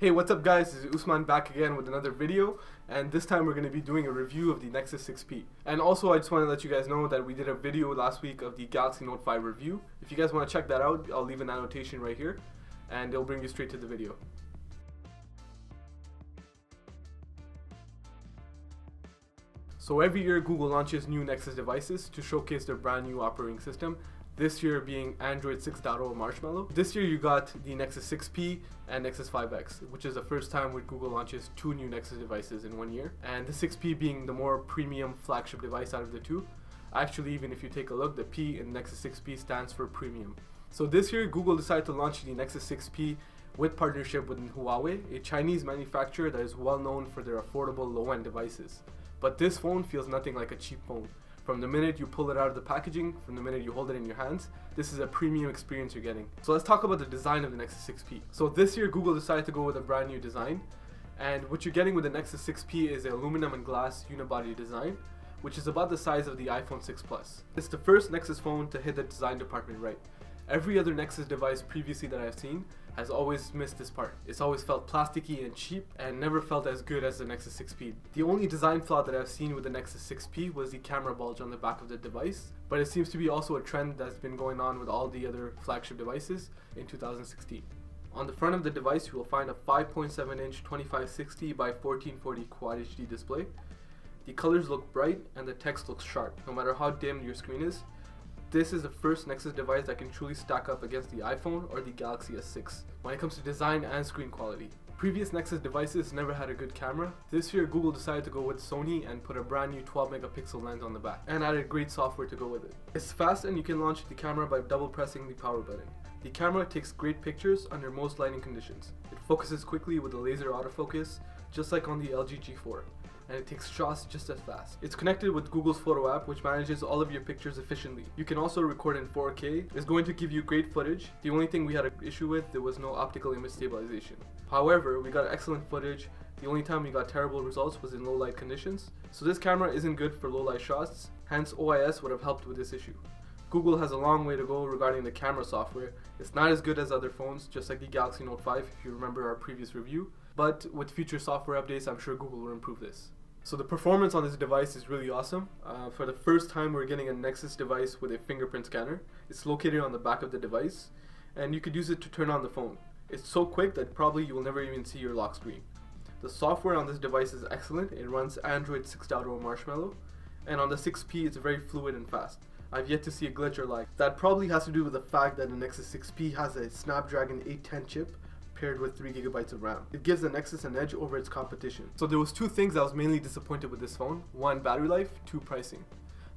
Hey, what's up guys, this is Usman back again with another video, and this time we're going to be doing a review of the Nexus 6P. And also I just want to let you guys know that we did a video last week of the Galaxy Note 5 review. If you guys want to check that out, I'll leave an annotation right here and it'll bring you straight to the video. So every year Google launches new Nexus devices to showcase their brand new operating system. This year being Android 6.0 Marshmallow. This year you got the Nexus 6P and Nexus 5X, which is the first time where Google launches two new Nexus devices in 1 year. And the 6P being the more premium flagship device out of the two. Actually, even if you take a look, the P in Nexus 6P stands for premium. So this year Google decided to launch the Nexus 6P with partnership with Huawei, a Chinese manufacturer that is well known for their affordable low-end devices. But this phone feels nothing like a cheap phone. From the minute you pull it out of the packaging, from the minute you hold it in your hands, this is a premium experience you're getting. So let's talk about the design of the Nexus 6P. So this year Google decided to go with a brand new design, and what you're getting with the Nexus 6P is an aluminum and glass unibody design, which is about the size of the iPhone 6 Plus. It's the first Nexus phone to hit the design department right. Every other Nexus device previously that I've seen has always missed this part. It's always felt plasticky and cheap and never felt as good as the Nexus 6P. The only design flaw that I've seen with the Nexus 6P was the camera bulge on the back of the device, but it seems to be also a trend that's been going on with all the other flagship devices in 2016. On the front of the device you will find a 5.7-inch 2560 by 1440 Quad HD display. The colors look bright and the text looks sharp, no matter how dim your screen is. This is the first Nexus device that can truly stack up against the iPhone or the Galaxy S6 when it comes to design and screen quality. Previous Nexus devices never had a good camera. This year Google decided to go with Sony and put a brand new 12 megapixel lens on the back and added great software to go with it. It's fast and you can launch the camera by double pressing the power button. The camera takes great pictures under most lighting conditions. It focuses quickly with a laser autofocus, just like on the LG G4. And it takes shots just as fast. It's connected with Google's Photo app, which manages all of your pictures efficiently. You can also record in 4K. It's going to give you great footage. The only thing we had an issue with, there was no optical image stabilization. However, we got excellent footage. The only time we got terrible results was in low light conditions. So this camera isn't good for low light shots, hence OIS would have helped with this issue. Google has a long way to go regarding the camera software. It's not as good as other phones, just like the Galaxy Note 5 if you remember our previous review. But with future software updates, I'm sure Google will improve this. So the performance on this device is really awesome. For the first time we're getting a Nexus device with a fingerprint scanner. It's located on the back of the device and you could use it to turn on the phone. It's so quick that probably you will never even see your lock screen. The software on this device is excellent. It runs Android 6.0 Marshmallow, and on the 6P it's very fluid and fast. I've yet to see a glitch or lag. That probably has to do with the fact that the Nexus 6P has a Snapdragon 810 chip paired with 3GB of RAM. It gives the Nexus an edge over its competition. So there was two things I was mainly disappointed with this phone. One, battery life, two, pricing.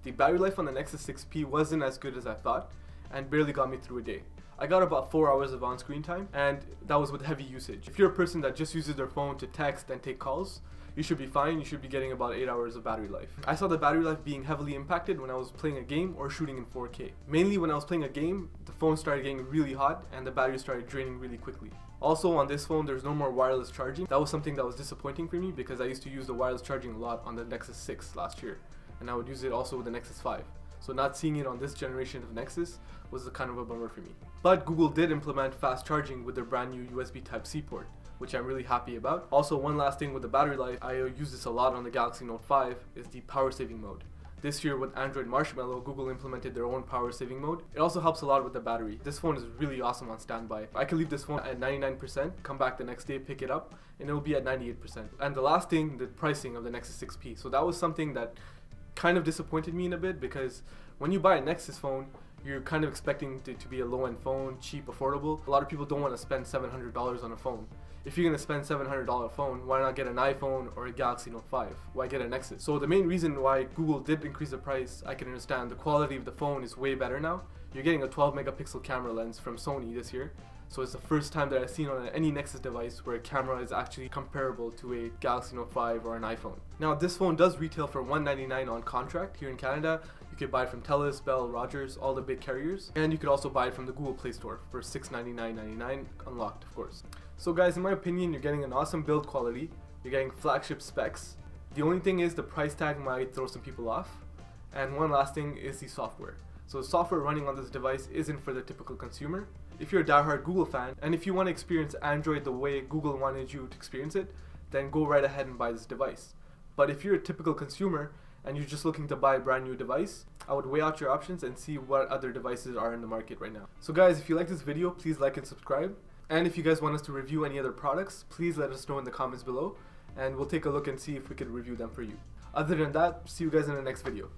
The battery life on the Nexus 6P wasn't as good as I thought and barely got me through a day. I got about 4 hours of on-screen time, and that was with heavy usage. If you're a person that just uses their phone to text and take calls, you should be fine. You should be getting about 8 hours of battery life. I saw the battery life being heavily impacted when I was playing a game or shooting in 4K. Mainly when I was playing a game, the phone started getting really hot and the battery started draining really quickly. Also on this phone there's no more wireless charging. That was something that was disappointing for me because I used to use the wireless charging a lot on the Nexus 6 last year, and I would use it also with the Nexus 5. So not seeing it on this generation of Nexus was a kind of a bummer for me. But Google did implement fast charging with their brand new USB Type-C port, which I'm really happy about. Also, one last thing with the battery life, I use this a lot on the Galaxy Note 5, is the power saving mode. This year with Android Marshmallow, Google implemented their own power saving mode. It also helps a lot with the battery. This phone is really awesome on standby. I can leave this phone at 99%, come back the next day, pick it up, and it'll be at 98%. And the last thing, the pricing of the Nexus 6P. So that was something that kind of disappointed me in a bit, because when you buy a Nexus phone, you're kind of expecting it to be a low-end phone, cheap, affordable. A lot of people don't want to spend $700 on a phone. If you're going to spend $700 phone, why not get an iPhone or a Galaxy Note 5? Why get a Nexus? So the main reason why Google did increase the price, I can understand. The quality of the phone is way better now. You're getting a 12 megapixel camera lens from Sony this year. So it's the first time that I've seen on any Nexus device where a camera is actually comparable to a Galaxy Note 5 or an iPhone. Now this phone does retail for $199 on contract here in Canada. You could buy it from TELUS, Bell, Rogers, all the big carriers. And you could also buy it from the Google Play Store for $699.99 unlocked, of course. So guys, in my opinion, you're getting an awesome build quality. You're getting flagship specs. The only thing is the price tag might throw some people off. And one last thing is the software. So the software running on this device isn't for the typical consumer. If you're a diehard Google fan, and if you want to experience Android the way Google wanted you to experience it, then go right ahead and buy this device. But if you're a typical consumer and you're just looking to buy a brand new device, I would weigh out your options and see what other devices are in the market right now. So guys, if you like this video, please like and subscribe. And if you guys want us to review any other products, please let us know in the comments below, and we'll take a look and see if we can review them for you. Other than that, see you guys in the next video.